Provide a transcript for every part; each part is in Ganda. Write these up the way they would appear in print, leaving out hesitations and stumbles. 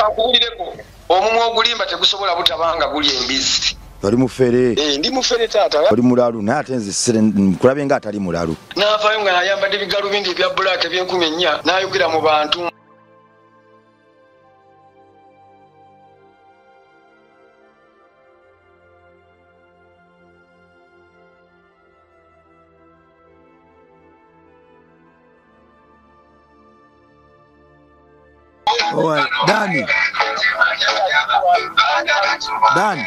kakubulireko omumwa ogulimba tegusobola butabanga guli embizi. Oli mufere. Ndi mufere taata. Oli mulalu naye ate nze kulabe nga atali mulalu. N'avaayo nga ayambadde ebigalubindi ebya black eby'Enkumi 4 n'ayogera mu bantu. Oh, Dani. Dani.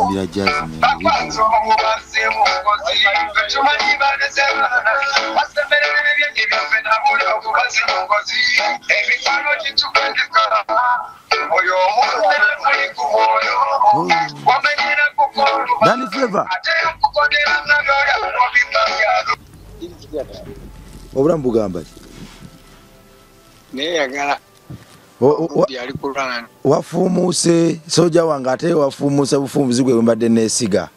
Mbira Jasmine. Dani Flavor. Obula mbugamba. Neyagala. Wafumuse soja wange ate wafumuse bufumbuzi gwe mbadde neesiga.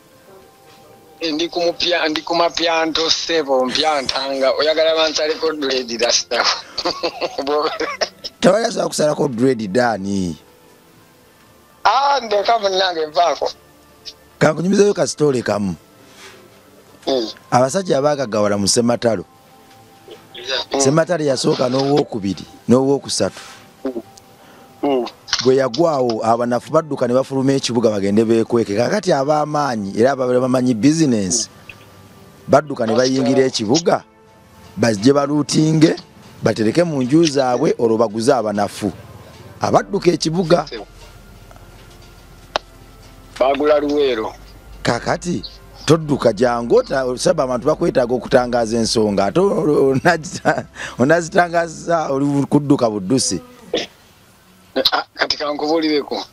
Ndi kumapya nto sebo mpyantanga oyagala bansaleko dread rasta. Tawayasa kusalako dread Dani. Ndeka munange nvaako. Kankunyumizayo ka story kamu. Abasajja abaagagawala mu Sematalo. Sematalo yasooka n'owokubiri n'owokusatu. Gwe yagwawo abanafu badduka ne bafuluma ekibuga bagende beekweke. Kakati ab'amaanyi era abamanyi business badduka ne bayingira ekibuga bajje baluutinge batereke mu nju zaabwe olwo baguze abanafu abadduka ekibuga bagula luweero. Kakati todduka jangu saba abantu bakwetaaga okutangaza ensonga ate onazitangaza oli kudduka buddusi. Kati kankubulireko.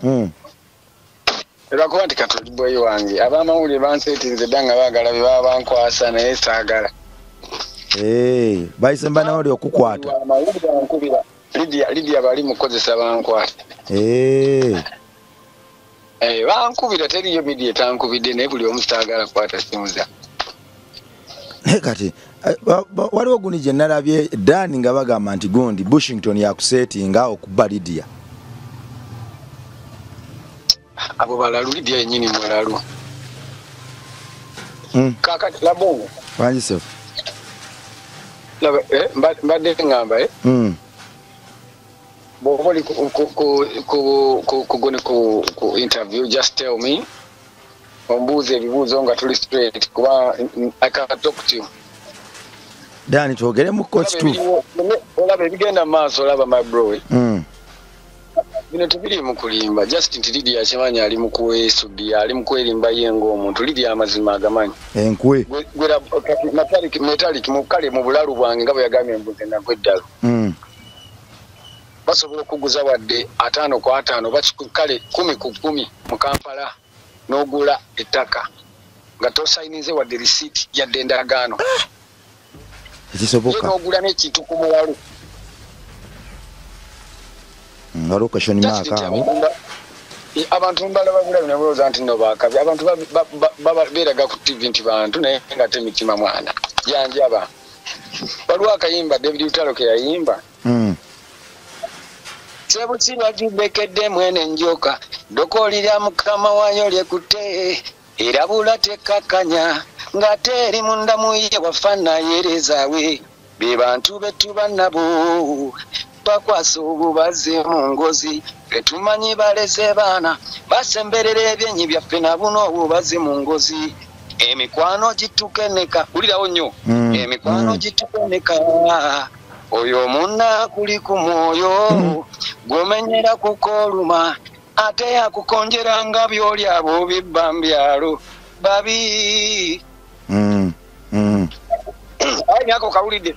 Lwakuba nti Katoli boy wange ab'amawulire banseetinze dda nga baagala bye baba bankwasa naye saagala. Bayise mbanawuli okukwata. Lydia bali mukozesa bankwata. Bankubira teriyo media etankubidde naye buli omu sitaagala kukwata simu za. Kati waliwo guni gye nalabye Dani nga bagamba nti gundi Bushington yakuseetinga okuba Lydia. Abo balalu Lydia yennyini mwalalu. Kakati labongo. Wanjise. Laba mbadde ngamba Boboli ku interview just tell me. Ombuuze ebibuuzo nga tuli straight kuba I can talk to you. Dani twogere mu coach tu. Olaba ebigenda maaso olaba my bro. Bino tebiri mu kulimba just nti Lydia akimanya ali mu kuweesuddia ali mu kwerimba yengo omuntu Lydia amazima agamanyi. Enkwe. Gwera metallic mu kale mu bulalu bwange nga bwe yagambye embuzi nagweddalo. Basobola okuguza wadde 5 kwa 5 bakikale 10 ku 10 mu Kampala n'ogula ettaka nga tosayinize wadde receipt yadde endagaano. Ekisoboka. N'ogula n'ekintu ku muwalu. Ngalo kashoni maka. Abantu mbalaba bulabye ne boza nti no bakabye abantu beeraga ku TV nti bantu naye nga temitima mwana janjaba. Waliwo akayimba David Utalo ke yayimba. Sebukirwa gibekedde mwene njoka dokolira mukama wayo lyekutte erabula tekakanya ng'ate eri munda muye wafana yerezaawe be bantu betuba nabo bakwasa obubaze mu ngozi betumanyi baleze baana basemberera ebyenyi byaffe na buno obubaze mu ngozi emikwano gitukeneka ulirawo nnyo emikwano gitukeneka oyo munna kuli ku mwoyo gomenyera kukoluma ate yakukonjera nga byoli abo bibbambyalo babi. Ayi yako kawulidde.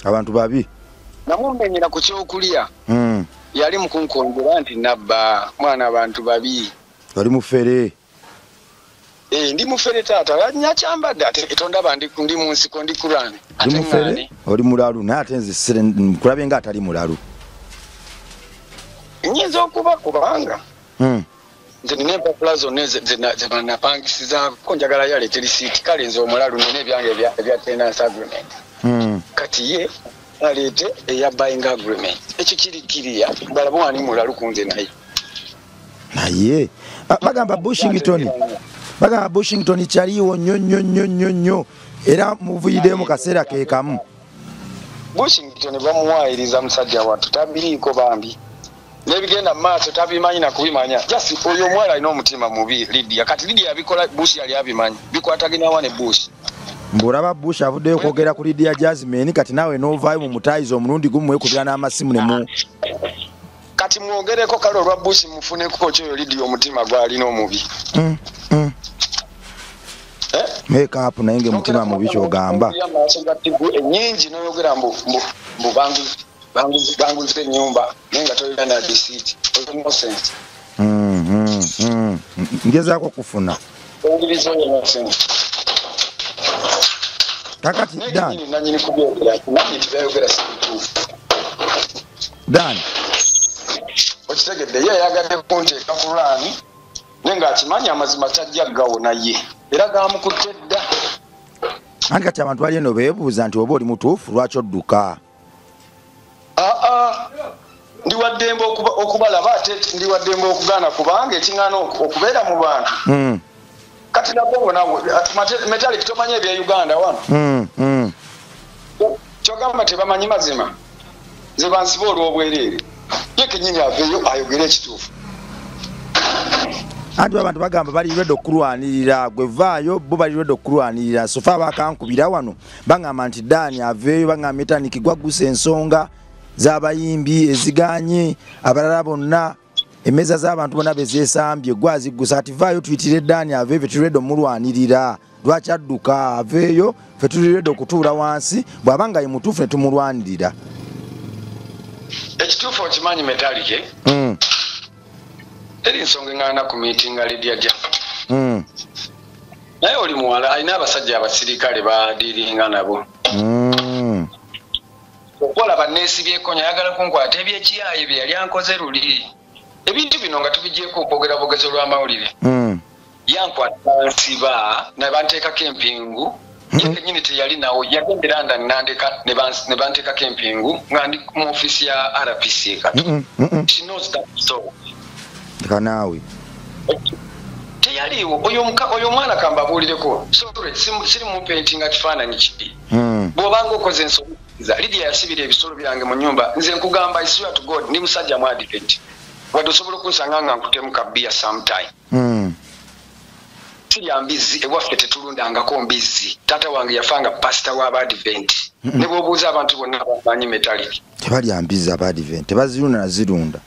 Abantu babi. Namumenyera ku kyokulya. Yali mukunkonjera nti nabba mwana abantu babi. Wali mufere. Ndi mufere tata. Nyakyambadde ate tondaba ndi mu nsiko ndi kulani. Ndi mufere. Oli mulalu naye ate nze nkulabe nga atali mulalu. Nyinza okuba kubanga. Nze nina empapula zonna ze bannapangisizaako njagala yaleeta erisiiti kale nze omulalu nina ebyange ebya tenancy agreement. Kati ye aleete eya buying agreement. Ekyo kirikiriya balabe wani mulalu kunze naye bagamba Bushington kyaliwo nnyo era muvuyiddemu mu kaseera ke kamu. Bushington bamuwaayiriza musajja wattu tabiriiko bambi nebigenda mu maaso tabimanyi na kubimanya just oyo omwala alina omutima mubi Lydia kati Lydia yabikola Bush yali abimanyi bikwatagina wane Bush mbulaba Bush avuddeyo kwogera ku Lydia Jasmine kati nawe n'ovaayo mu mutayizo omulundi gumu mwekubira n'amasimu nemu kati mwogereko kale olwa Bush mufuneko kyo Lydia omutima gwalina omubi make up naye ng'omutima mubi kyogamba ennyingi n'oyogera mbu banguze ennyumba naye nga tolina na disiti olwo sense ngezaako kufuna kakati Dan okitegedde ye yagadde kunteeka ku lwani naye ng'akimanyi amazima tajja gawona ye era gamukutte dda anti kati abantu bali eno beebuuza nti oba oli mutuufu lwaki odduka ndi waddembe okubalaba ate ndi waddembe okugaana kubanga ekiŋŋaana okubeera mu bantu kati nabwo bonawo metalik tomanyi ebya Uganda wano kyogamba tebamanyi mazima nze bansiba olw'obwereere ye kenyini aveeyo ayogere ekituufu anti abantu bagamba balirwedde okulwanirira gwe vaayo bo balirwedde okulwanirira sofa abakankubira wano bagamba nti Dani aveeyo bagamba Metallic gwagusa ensonga z'abayimbi eziganye abalala bonna emeza z'abantu bonna bezeesambye gwazigusa ati vaayo tuyitire Dani aveeyo fe tulirwedde omulwanirira lwaki adduka aveeyo fe tulirwedde okutuula wansi bw'abanga ye mutuufu ne tumulwanirira ekituufu okimanyi Metallic eri nsonga eŋŋaana ku miitinga Lydia Jasmine naye oli muwala alina abasajja abasirikale badiiringa nabo okola banneesibyeko nyayagala kunkwata ebyekiyaye bye yali ankoze luli ebintu bino nga tubigyeko okwogera bwogezo lw'amawulire yankwata nsiba ne banteekako empingu ye kenyini teyali nawo yagendera nandeka ne banteekako empingu nga ndi mu ofiisi ya RPC kati she knows that story kanaawe teyaliwo oyo omwana kambabuulireko siri mupentinga kifaananyi kibi bw'obanga okoze ensonga Lydia yasibira ebisolo byange mu nnyumba nze nkugamba I swear to God ndi musajja mu advent wadde osobola okunsanga nga nkutemu kabbiya sometime sirya mbizi ewaffe tetulundangako mbizi taata wange yafanga pasita w'abadvent ne bw'obuuza abantu bonna bamanyi Metallic tebalya mbizi abadvent tebazirunda nazirunda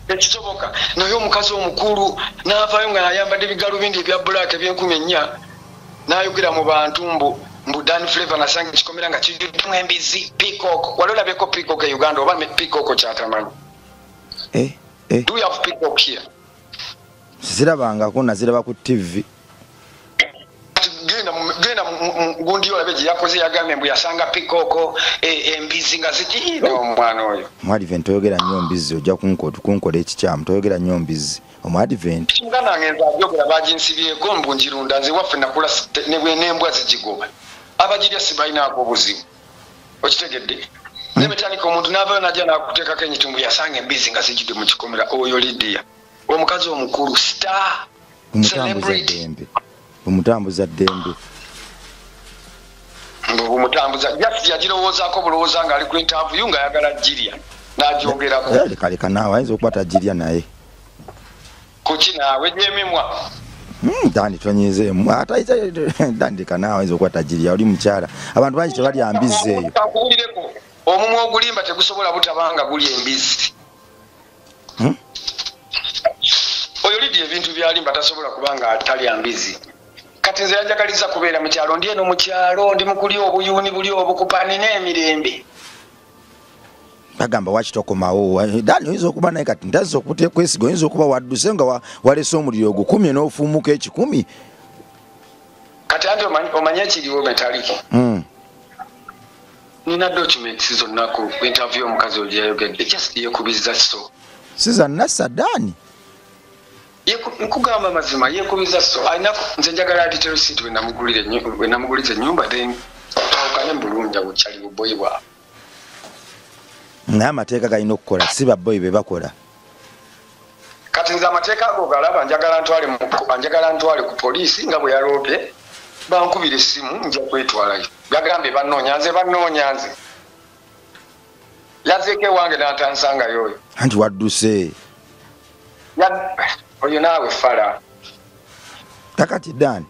ekisoboka naye omukazi omukulu n'avaayo nga nayambadde ebigalubindi ebya black ebyenkumy4 n'ayogera mu bantu mbu Dan Flavor nasanga ekikomera nga kijjuddemu embizi peacock wali olabeko peacock e Uganda oba peacock kyatamanyi do you have peacock here zirabangako naziraba ku TV genda gundi olabe gye yakoze yagambye mbu yasanga peacock embizi nga zikiine omwana oyo omuadvent toyogera nnyo mbizi ojja kunkola ekikyamu toyogera nnyo mbizi omuadvent muganda wange nze abyogera baginsibyeko mbu njirunda nze waffe nakula nembwa zigigoba abagirya sibalinaako obuzibu okitegedde ne Metallic omuntu n'avaayo najja n'akuteekako enyitumbu yasanga embizi nga zijjudde mu kikomera oyo Lydia omukazi omukulu star celebrity umutambuza ddembe umutambuza just yagirowoozaako bulowooza nga ali ku interview nga ayagala jirya n'agyogerako kaleka naawe ayinza okukwata jirya naye kuki naawe gyemimwa Dani tonyizeemu ate dandika naawe ayinza okukwata jirya oli mukyala abantu bangi tebalya mbizi eyo omumwa ogulimba tegusobola butabanga gulya embizi oyo Lydia ebintu byalimba tasobola kubanga atalya mbizi kati nze yanjagaliza kubeera mu kyalo ndi eno mu kyalo ndi mu kulya obuyuuni buli obukupani n'emirembe bagamba wakitokomawo Dani oyinza okuba naye kati ntaza okutekwesiga oyinza okuba wadduse nga walese omuliro ogukumye n'ofuumuka ekikumi kati andi omanye ekiriwo metaliki nina documents zonna ku interview omukazi oyo yayogedde just yekubiza so si zannassa Dani nkugamba mazima yekubiza so alina nze njagala detail sheet we namugulize ennyumba then tawukane bulungi abukyali buboyi bwabwe naye amateeka galina okukola si baboyi be bakola kati nze amateeka ago galaba njagala ntwale ku poliisi nga bwe yaloopye bankubira essimu nja kwetwalayo yagambye bannoonya nze yazeeko ewange n'atansangayo oyo anti wadduse oyo naawe fala kakati Dani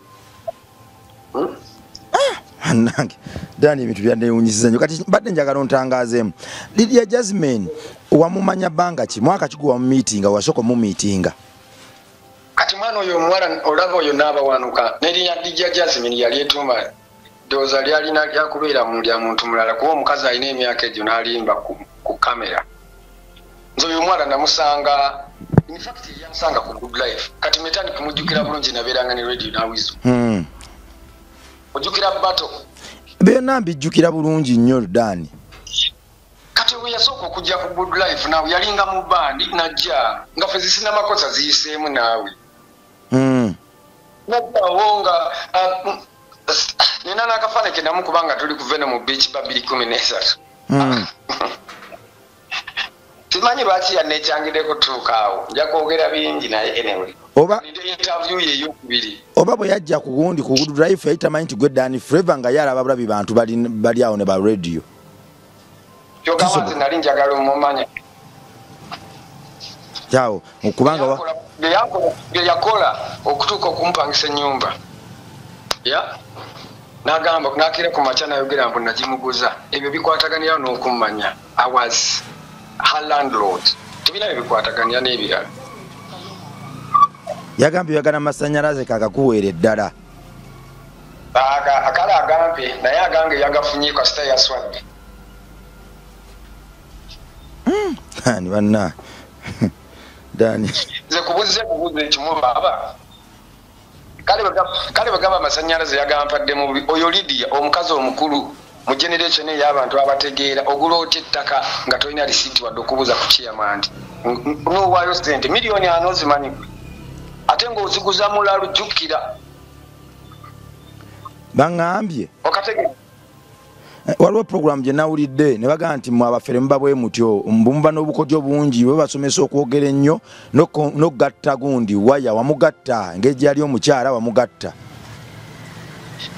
nange Dani ebintu byandewunyisiza nnyo kati mbadde njagala ontangazeemu Lydia Jasmine wamumanya bbanga ki mwaka kiguwa mu miitinga wasooka mu miitinga kati mwana oyo omuwala olaba oyo n'abawanuka nerinya Lydia Jasmine yali etuuma ddooza lyalina lyakubeera mu lya muntu mulala kuba omukazi alina emyaka egyo n'alimba ku kamera nze oyo omwala namusanga in fact yamusanga ku Good Life kati metani kumujjukira bulungi nabeeranga ne radio nawizo ojjukira bato byonna mbijjukira bulungi nnyo Dani kati we yasooka okujja ku Good Life naawe yalinga mu bandi najja nga ffe zisina makosa ziyiseemu naawe nabawo nga nina n'akafaane ke namukuba nga tuli ku Venom Beach 213 simanyi lwaki yannekyangireko tuuka awo nja kwogera bingi naye anyway oba interview ye eyokubiri oba bwe yajja ku gundi ku Good Life yayitamanyi nti gwe Dani Flavour nga yalaba bulabi bantu bali awo ne ba radio kyogamba nti nali njagala omumanya yawo okubanga bye yakola okutuuka okumpangisa ennyumba n'agamba n'akire ku makya nayogera mbu nagimuguza ebyo bikwataganira n'okummanya awas her landlord tebina bikwataganira n'ebirala yagambye oyagala amasannyalaze kagakuweera eddala akale agambye naye agange yagafunye kasita yaswadde ani banna Dani nze kubuze ekimu baba kale bagamba amasannyalaze yagampadde mubi oyo Lydia omukazi omukulu mu generation ey'abantu abategeera ogula otya ettaka nga tolina risiiti wadde okubuuza ku chairman n'owaayo sente miliyoni 4 ozimanyi ate ng'oziguza mulala jjukira baŋŋambye okategeera waliwo program gye nawulidde ne bagamba nti mwe abafere muba bwe mutyo muba n'obukodyo bungi bwe basomesa okwogera ennyo n'okugatta gundi waya wamugatta engeri gyali omukyala wamugatta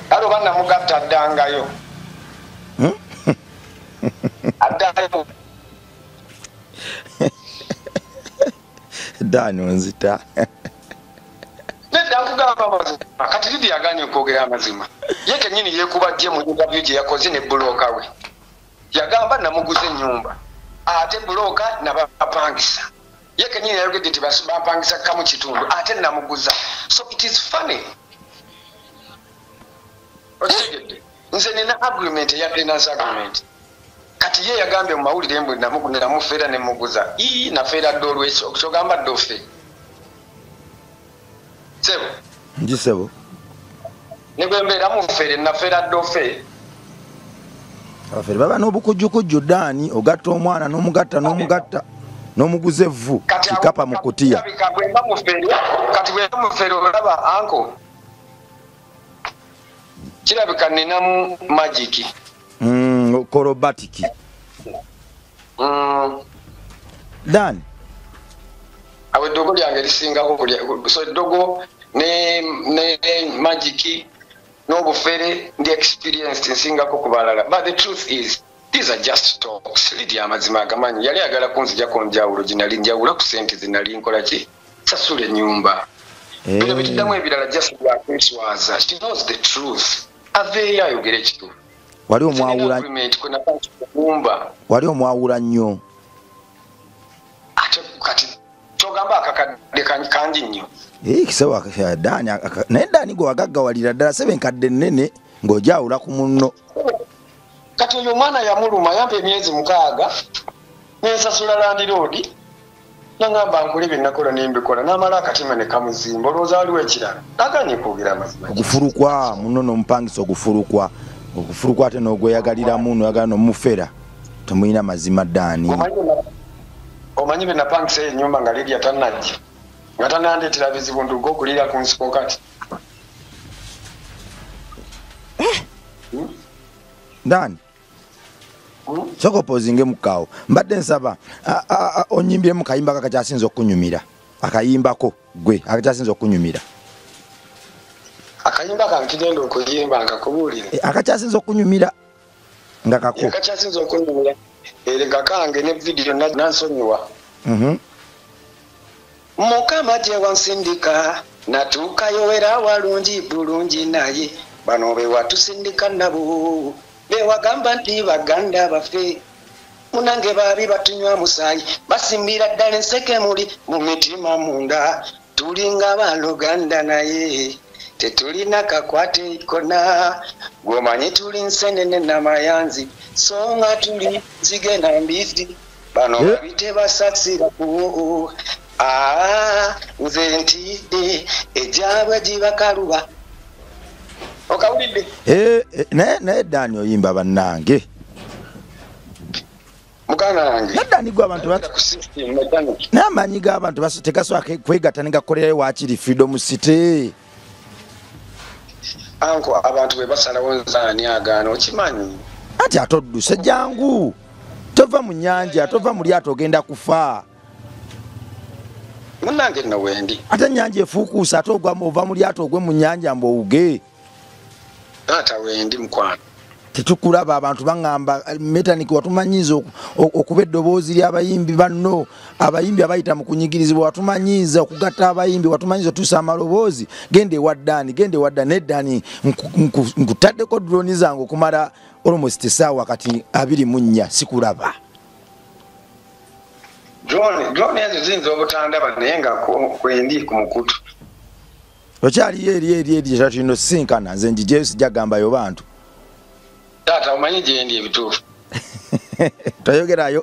kale oba namugatta addangayo addayo Dani onzita nedda nkugamba amazima kati Lydia yaganye okwogera amazima ye kennyini yeekubajje mu interview gye yakoze ne bulooka we yagamba namuguza ennyumba ate bulooka nabapangisa ye kennyini yayogedde nti bampangisa kamu kitundu ate namuguza so it is funny okitegedde nze nina agreement eya tenancy agreement kati ye yagambye mu mawulire mbu namufeera ne muguza nafeera dde olwekyo kyogamba dde ofe sebo nji sebo ne bwe mbeera mufeere nafeera dde ofe abafere baba n'obukujjukujju Dani ogatta omwana n'omugatta n'omuguza evvu kikapa mu kutiya kati bwe mufeere olaba anko kirabika ninamu magiki korobatiki Dani awe eddogo lyange lisingako so eddogo ne magiki n'obufere ndi experienced nsingako ku balala but the truth is these are just talks Lydia amazima agamanyi yali agala kunzijako njawulo ginali njawula ku sente zinali nkola ki sasula ennyumba bino bituddamu ebirala just byakweswaza she knows the truth aveeyo ayogera ekituufu wali omwawula nnyo ate kati kyogamba akakadde kangi nnyo kisewa Dani naye Dani gwe wagaggawalira ddala sebe enkadde nnene ng'ojawula ku munno kati oyo omwana yamuluma yampa emyezi 6 Nensasula landlord nangamba nkole byennakola nembikola n'amala akatima ne kamuzimba olowooza waliwo ekirala aganye kwogera amazima ogufulukwa muno n'omupangisa ogufulukwa ate n'ogweyagaliramu noyagala n'omufera temulina mazima ddaani omanyi bye napangisa ennyumba nga Lydia tannajja nga tannandeetera bizibu nduga okulira ku nsiko kati ndani sokopozinge mukaawo mbadde nsaba onyimbiremu kayimba kakakyasinza okunyumira akayimbako gwe akakyasinza okunyumira akayimba kankigenda okuyimba nkakubuulire akakyasinza okunyumira nga kako akakyasinza okunyumira erega kange ne vidiyo nansonyiwa mukama gye wansindika natuukayo era walungi bulungi naye bano be watusindika nabo bewagamba nti baganda baffe munange baabi batunywa musaayi basimbira ddala enseke muli mu mitima munda tulinga baluganda naye tetulina kakwate ikona gwomanyi tuli nsenene namayanzi so nga tuli nzige na mbizi bano babite basasira ku nze ntidde ejabwe gibakaluba okawulidde naye Dani oyimba bannange mugana wange naddani gwe abantu n'amanyi g'abantu tegasobola kwegatta ne gakolerayo waakiri freedom city anko abantu bwe basalawo nzaani agaana okimanyi ati ate odduse jangu tova mu nnyanja tova mu lyato ogenda kufa munnange nno wendi ate ennyanja efuukuusa ate ova mu lyato ogwe mu nnyanja mbowuge taata wendi mukwano tetukulaba abantu baŋŋamba metaniki watumanyiiza okuba eddoboozi ly'abayimbi banno abayimbi abayita mu kunyigirizibwa watumanyiiza okugatta abayimbi watumanyiiza otuusa amaloboozi genda ewa Dani neddani nkutaddeko droni zange okumala almost essaawa kati 24 sikulaba drone ezo ziyinza obutandaba naye nga kwendi ku mukutu okyaliyo eri kyatulina osisinkana nze njijeyo sijagambayo bantu taata omanyi gyendi ebituufu toyogerayo